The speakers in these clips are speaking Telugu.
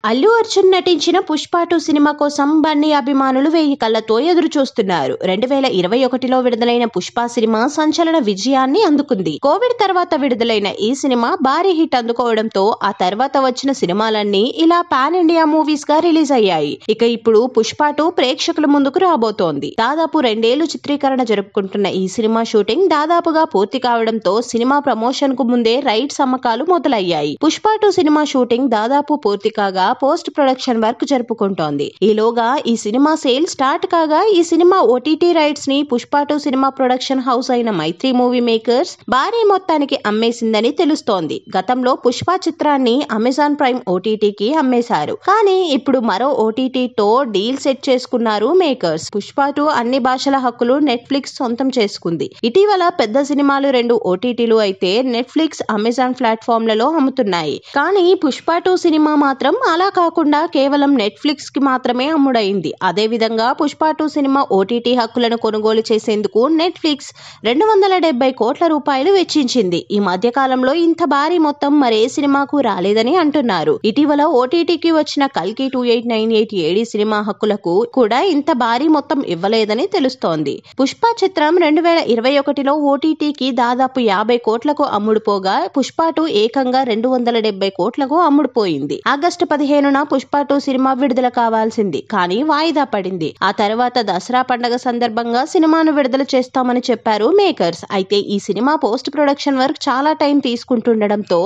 అల్లు అర్జున్ నటించిన పుష్ప 2 సినిమా కోసం బన్నీ అభిమానులు 1000 కళ్లతో ఎదురు చూస్తున్నారు. 2021లో విడుదలైన పుష్ప సినిమా సంచలన విజయాన్ని అందుకుంది. కోవిడ్ తర్వాత విడుదలైన ఈ సినిమా భారీ హిట్ అందుకోవడంతో ఆ తర్వాత వచ్చిన సినిమాలన్నీ ఇలా పాన్ ఇండియా మూవీస్ గా రిలీజ్ అయ్యాయి. ఇక ఇప్పుడు పుష్ప 2 ప్రేక్షకుల ముందుకు రాబోతోంది. దాదాపు 2 ఏళ్లు చిత్రీకరణ జరుపుకుంటున్న ఈ సినిమా షూటింగ్ దాదాపుగా పూర్తి కావడంతో సినిమా ప్రమోషన్ కు ముందే రైట్స్ అమ్మకాలు మొదలయ్యాయి. పుష్ప 2 సినిమా షూటింగ్ దాదాపు పూర్తి కాగా పోస్ట్ ప్రొడక్షన్ వర్క్ జరుపుకుంటోంది. ఈలోగా ఈ సినిమా సేల్ స్టార్ట్ కాగా ఈ సినిమా ఓటీటీ రైట్స్ ని పుష్ప 2 సినిమా ప్రొడక్షన్ హౌస్ అయిన మైత్రి మూవీ మేకర్స్ భారీ మొత్తానికి అమ్మేసిందని తెలుస్తోంది. గతంలో పుష్ప చిత్రాన్ని అమెజాన్ ప్రైమ్ ఓటీటీకి అమ్మేశారు. కానీ ఇప్పుడు మరో ఓటీటీతో డీల్ సెట్ చేసుకున్నారు మేకర్స్. పుష్ప 2 అన్ని భాషల హక్కులు నెట్ఫ్లిక్స్ సొంతం చేసుకుంది. ఇటీవల పెద్ద సినిమాలు 2 ఓటీటీలు అయితే నెట్ఫ్లిక్స్, అమెజాన్ ప్లాట్ఫామ్లలో అమ్ముతున్నాయి. కానీ పుష్ప 2 సినిమా మాత్రం అలా కాకుండా కేవలం నెట్ఫ్లిక్స్ కి మాత్రమే అమ్ముడైంది. అదే విధంగా పుష్ప 2 సినిమా ఓటీటీ హక్కులను కొనుగోలు చేసేందుకు నెట్ఫ్లిక్స్ 270 కోట్ల రూపాయలు వెచ్చించింది. ఈ మధ్య కాలంలో ఇంత భారీ మొత్తం మరే సినిమాకు రాలేదని అంటున్నారు. ఇటీవల ఓటీటీకి వచ్చిన కల్కి 2898 ఏడి సినిమా హక్కులకు కూడా ఇంత భారీ మొత్తం ఇవ్వలేదని తెలుస్తోంది. పుష్ప చిత్రం 2021లో ఓటీటీకి దాదాపు 50 కోట్లకు అమ్ముడుపోగా పుష్ప 2 ఏకంగా 270 కోట్లకు అమ్ముడుపోయింది. ఆగస్టు 15న పుష్ప 2 సినిమా విడుదల కావాల్సింది. కానీ వాయిదా పడింది. ఆ తర్వాత దసరా పండుగ సందర్భంగా సినిమాను విడుదల చేస్తామని చెప్పారు మేకర్స్. అయితే ఈ సినిమా పోస్ట్ ప్రొడక్షన్ వర్క్ చాలా టైం తీసుకుంటుండడంతో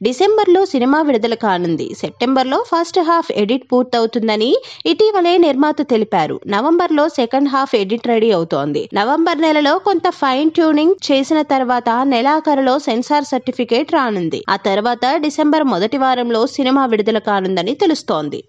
డిసెంబర్లో సినిమా విడుదల కానుంది. సెప్టెంబర్లో ఫస్ట్ హాఫ్ ఎడిట్ పూర్తవుతుందని ఇటీవలే నిర్మాత తెలిపారు. నవంబర్లో సెకండ్ హాఫ్ ఎడిట్ రెడీ అవుతోంది. నవంబర్ నెలలో కొంత ఫైన్ ట్యూనింగ్ చేసిన తర్వాత నెలాఖరులో సెన్సార్ సర్టిఫికేట్ రానుంది. ఆ తర్వాత డిసెంబర్ మొదటి వారంలో సినిమా విడుదల కానుందని తెలుస్తోంది.